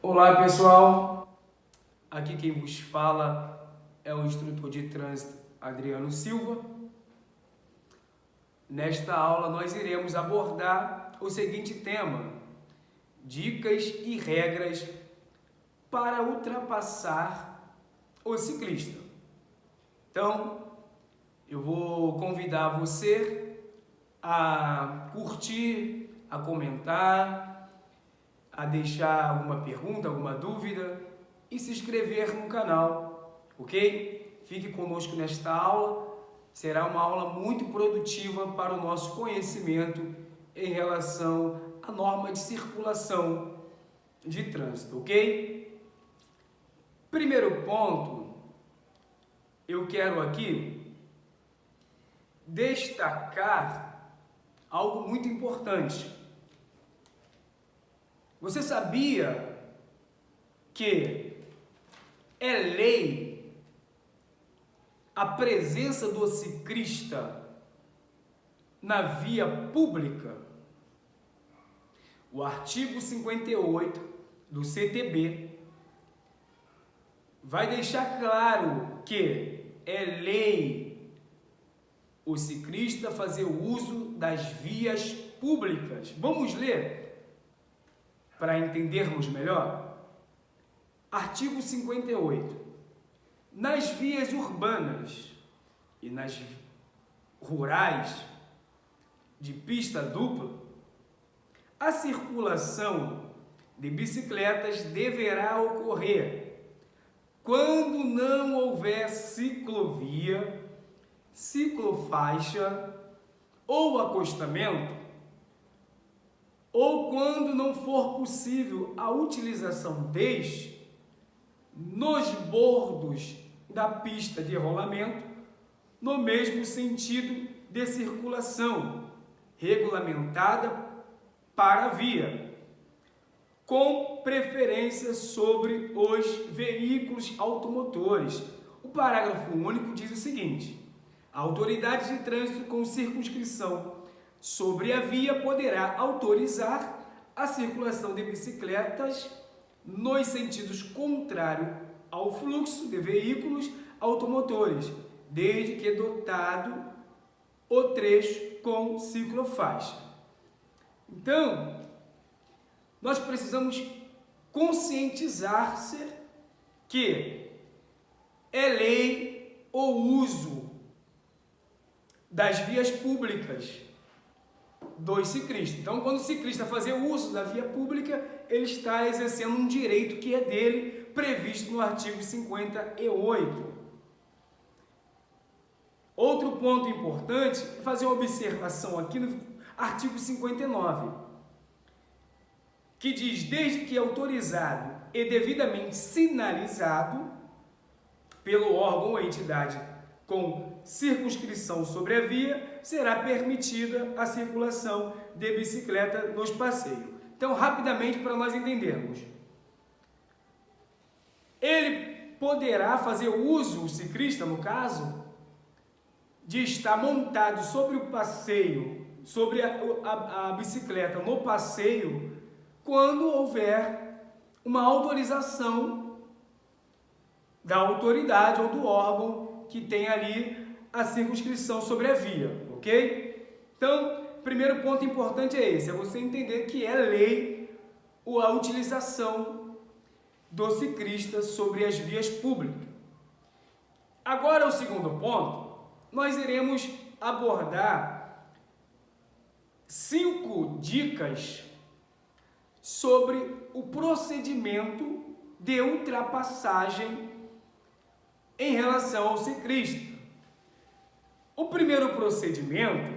Olá pessoal, aqui quem vos fala é o instrutor de trânsito Adriano Silva. Nesta aula nós iremos abordar o seguinte tema: dicas e regras para ultrapassar o ciclista. Então, eu vou convidar você a curtir, a comentar, a deixar alguma pergunta, alguma dúvida e se inscrever no canal, ok? Fique conosco nesta aula, será uma aula muito produtiva para o nosso conhecimento em relação à norma de circulação de trânsito, ok? Primeiro ponto, eu quero aqui destacar algo muito importante. Você sabia que é lei a presença do ciclista na via pública? O artigo 58 do CTB vai deixar claro que é lei o ciclista fazer uso das vias públicas. Vamos ler para entendermos melhor? Artigo 58. Nas vias urbanas e nas rurais de pista dupla, a circulação de bicicletas deverá ocorrer quando não houver ciclovia, ciclofaixa ou acostamento, ou quando não for possível a utilização deste nos bordos da pista de rolamento, no mesmo sentido de circulação regulamentada para a via, com preferência sobre os veículos automotores. O parágrafo único diz o seguinte: a autoridade de trânsito com circunscrição sobre a via poderá autorizar a circulação de bicicletas nos sentidos contrários ao fluxo de veículos automotores, desde que dotado o trecho com ciclofaixa. Então, nós precisamos conscientizar-se que é lei o uso das vias públicas dos ciclistas. Então, quando o ciclista fazer uso da via pública, ele está exercendo um direito que é dele, previsto no artigo 58. Outro ponto importante é fazer uma observação aqui no artigo 59, que diz: desde que autorizado e devidamente sinalizado pelo órgão ou entidade com circunscrição sobre a via, será permitida a circulação de bicicleta nos passeios. Então, rapidamente, para nós entendermos, ele poderá fazer uso, o ciclista, no caso, de estar montado sobre o passeio, sobre a bicicleta no passeio, quando houver uma autorização da autoridade ou do órgão que tem ali a circunscrição sobre a via, ok? Então, primeiro ponto importante é esse, é você entender que é lei a utilização do ciclista sobre as vias públicas. Agora, o segundo ponto, nós iremos abordar 5 dicas sobre o procedimento de ultrapassagem em relação ao ciclista. O primeiro procedimento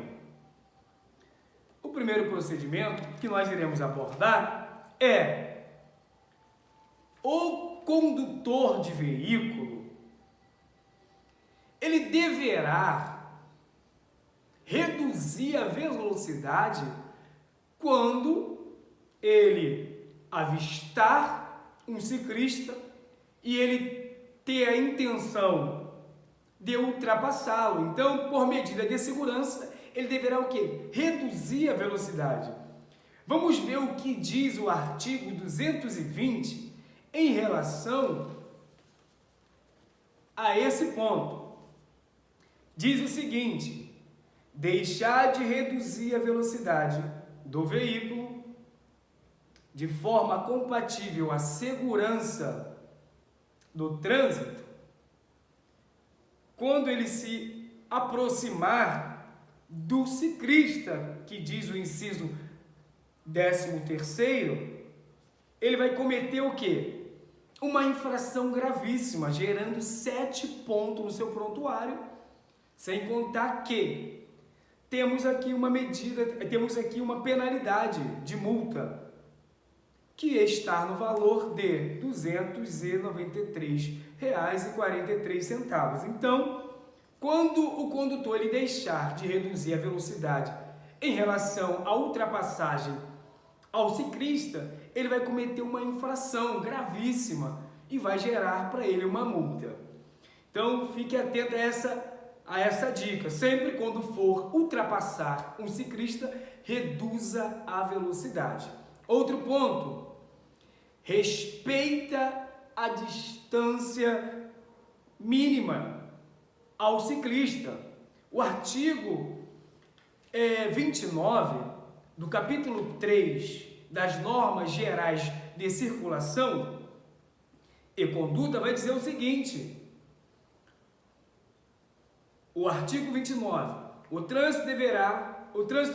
que nós iremos abordar é: o condutor de veículo, ele deverá reduzir a velocidade quando ele avistar um ciclista e ele ter a intenção de ultrapassá-lo. Então, por medida de segurança, ele deverá o quê? Reduzir a velocidade. Vamos ver o que diz o artigo 220 em relação a esse ponto. Diz o seguinte: deixar de reduzir a velocidade do veículo de forma compatível à segurança do trânsito quando ele se aproximar do ciclista, que diz o inciso 13º, ele vai cometer o quê? Uma infração gravíssima, gerando 7 pontos no seu prontuário, sem contar que temos aqui uma medida, temos aqui uma penalidade de multa, que está no valor de R$ 293,43. Então, quando o condutor ele deixar de reduzir a velocidade em relação à ultrapassagem ao ciclista, ele vai cometer uma infração gravíssima e vai gerar para ele uma multa. Então, fique atento a essa dica. Sempre quando for ultrapassar um ciclista, reduza a velocidade. Outro ponto: respeita a distância mínima ao ciclista. O artigo 29 do capítulo 3 das normas gerais de circulação e conduta vai dizer o seguinte: o artigo 29, o trânsito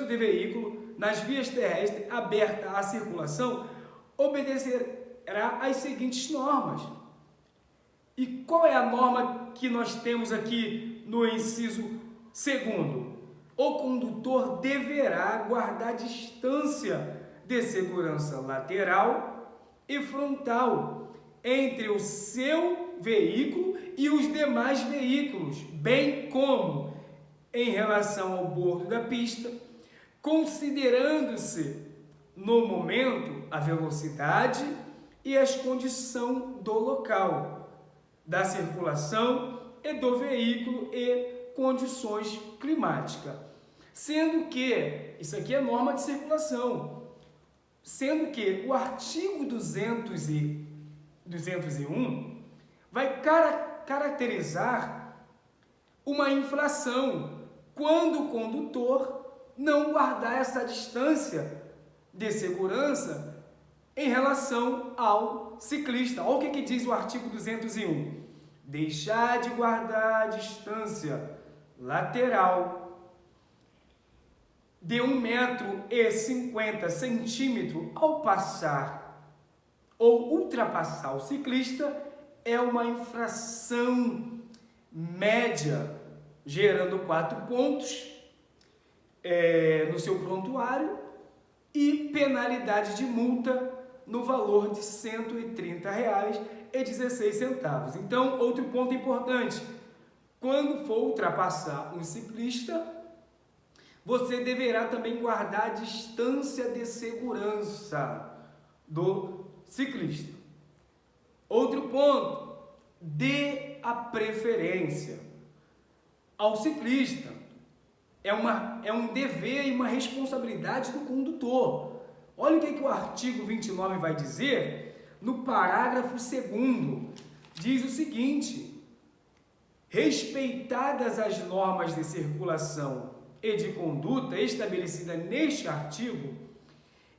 de veículo nas vias terrestres aberta à circulação obedecerá às seguintes normas. E qual é a norma que nós temos aqui no inciso 2º? O condutor deverá guardar distância de segurança lateral e frontal entre o seu veículo e os demais veículos, bem como em relação ao bordo da pista, considerando-se no momento a velocidade e as condições do local, da circulação e do veículo e condições climáticas. Sendo que, isso aqui é norma de circulação, sendo que o artigo 201 vai caracterizar uma infração quando o condutor não guardar essa distância de segurança em relação ao ciclista. Olha o que diz o artigo 201. Deixar de guardar a distância lateral de 1,50 m ao passar ou ultrapassar o ciclista é uma infração média, gerando 4 pontos no seu prontuário e penalidade de multa no valor de R$ 130,16. Então, outro ponto importante: quando for ultrapassar um ciclista, você deverá também guardar a distância de segurança do ciclista. Outro ponto: dê a preferência ao ciclista. É um dever e uma responsabilidade do condutor. Olha o que o artigo 29 vai dizer no parágrafo 2º. Diz o seguinte: respeitadas as normas de circulação e de conduta estabelecida neste artigo,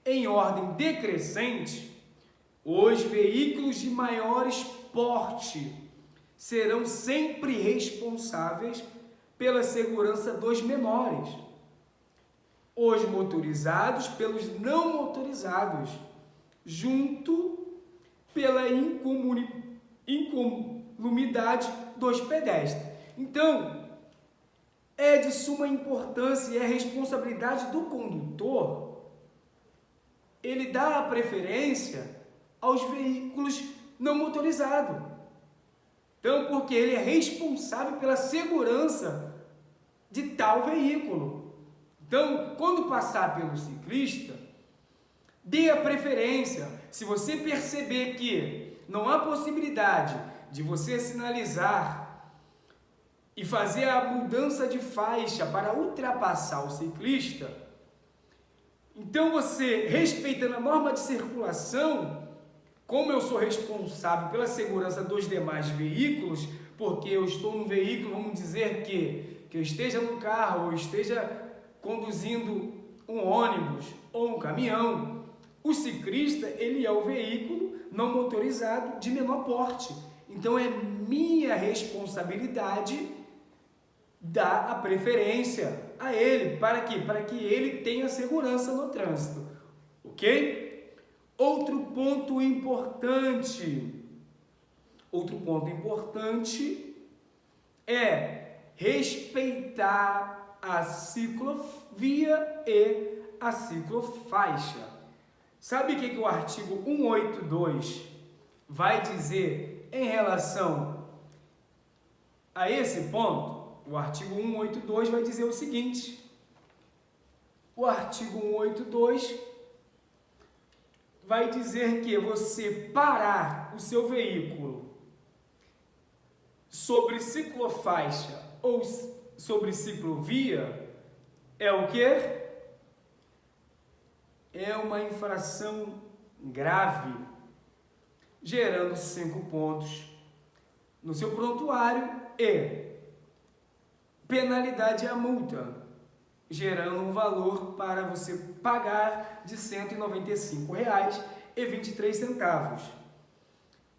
em ordem decrescente, os veículos de maiores porte serão sempre responsáveis pela segurança dos menores, os motorizados pelos não motorizados, junto pela incolumidade dos pedestres. Então, é de suma importância e é responsabilidade do condutor ele dá a preferência aos veículos não motorizados. Então, porque ele é responsável pela segurança de tal veículo. Então, quando passar pelo ciclista, dê a preferência. Se você perceber que não há possibilidade de você sinalizar e fazer a mudança de faixa para ultrapassar o ciclista, então você, respeitando a norma de circulação, como eu sou responsável pela segurança dos demais veículos, porque eu estou no veículo, vamos dizer que eu esteja no carro ou esteja conduzindo um ônibus ou um caminhão, o ciclista, ele é o veículo não motorizado de menor porte. Então é minha responsabilidade dar a preferência a ele. Para quê? Para que ele tenha segurança no trânsito. Ok? Outro ponto importante é respeitar a ciclovia e a ciclofaixa. Sabe o que o artigo 182 vai dizer em relação a esse ponto? O artigo 182 vai dizer o seguinte: o artigo 182 vai dizer que você parar o seu veículo sobre ciclofaixa ou sobre ciclovia é o quê? É uma infração grave, gerando 5 pontos no seu prontuário e penalidade à multa, gerando um valor para você pagar de R$ 195,23.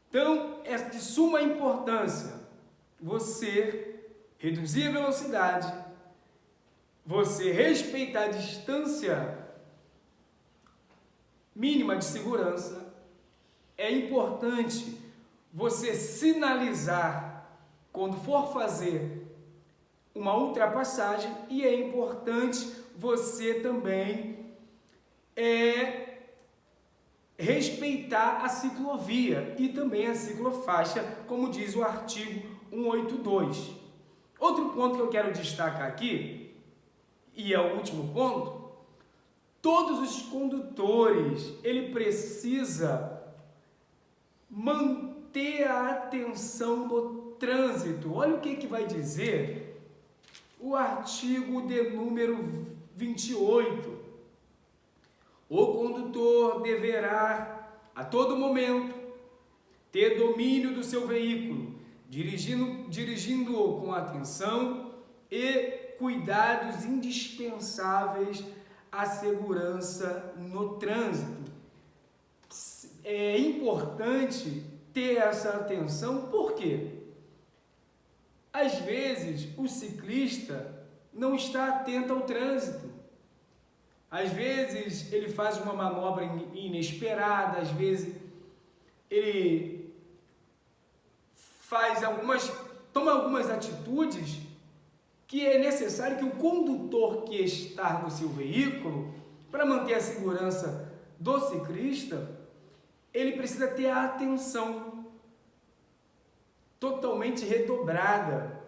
Então, é de suma importância você reduzir a velocidade, você respeitar a distância mínima de segurança. É importante você sinalizar quando for fazer uma ultrapassagem e é importante você também respeitar a ciclovia e também a ciclofaixa, como diz o artigo 182. Outro ponto que eu quero destacar aqui, e é o último ponto, todos os condutores, ele precisa manter a atenção no trânsito. Olha o que vai dizer o artigo de número 28. O condutor deverá, a todo momento, ter domínio do seu veículo, dirigindo-o com atenção e cuidados indispensáveis à segurança no trânsito. É importante ter essa atenção, por quê? Às vezes o ciclista não está atento ao trânsito. Às vezes ele faz uma manobra inesperada, às vezes ele toma algumas atitudes que é necessário que o condutor que está no seu veículo, para manter a segurança do ciclista, ele precisa ter a atenção totalmente redobrada.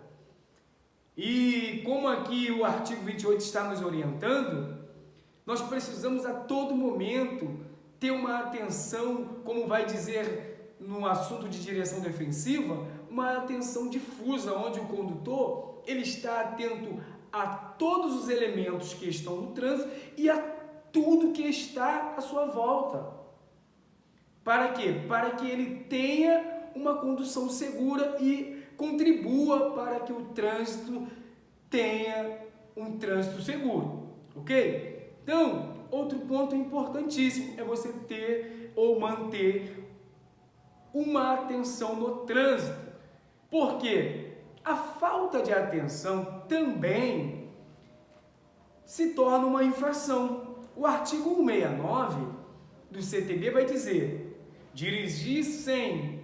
E como aqui o artigo 28 está nos orientando, nós precisamos a todo momento ter uma atenção, como vai dizer no assunto de direção defensiva, uma atenção difusa, onde o condutor ele está atento a todos os elementos que estão no trânsito e a tudo que está à sua volta. Para quê? Para que ele tenha uma condução segura e contribua para que o trânsito tenha um trânsito seguro, ok? Então, outro ponto importantíssimo é você ter ou manter uma atenção no trânsito. Por quê? A falta de atenção também se torna uma infração. O artigo 169 do CTB vai dizer: dirigir sem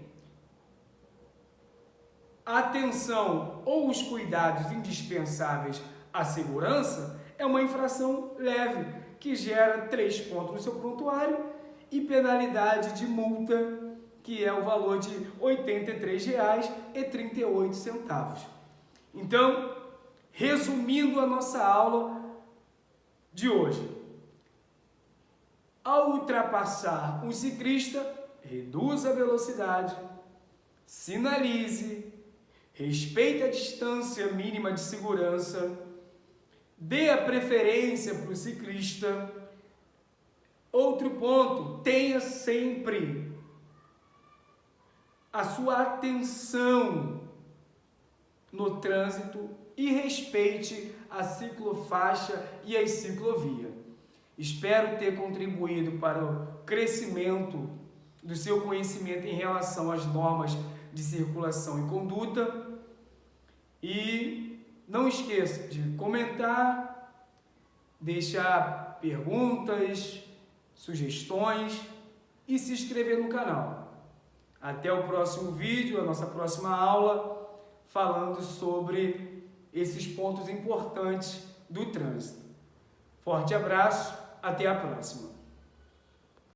atenção ou os cuidados indispensáveis à segurança é uma infração leve, que gera 3 pontos no seu prontuário e penalidade de multa, que é o valor de R$ 83,38. Então, resumindo a nossa aula de hoje, ao ultrapassar um ciclista, reduza a velocidade, sinalize, respeite a distância mínima de segurança, dê a preferência para o ciclista. Outro ponto, tenha sempre a sua atenção no trânsito e respeite a ciclofaixa e as ciclovias. Espero ter contribuído para o crescimento do seu conhecimento em relação às normas de circulação e conduta. E não esqueça de comentar, deixar perguntas, sugestões e se inscrever no canal. Até o próximo vídeo, a nossa próxima aula, falando sobre esses pontos importantes do trânsito. Forte abraço, até a próxima!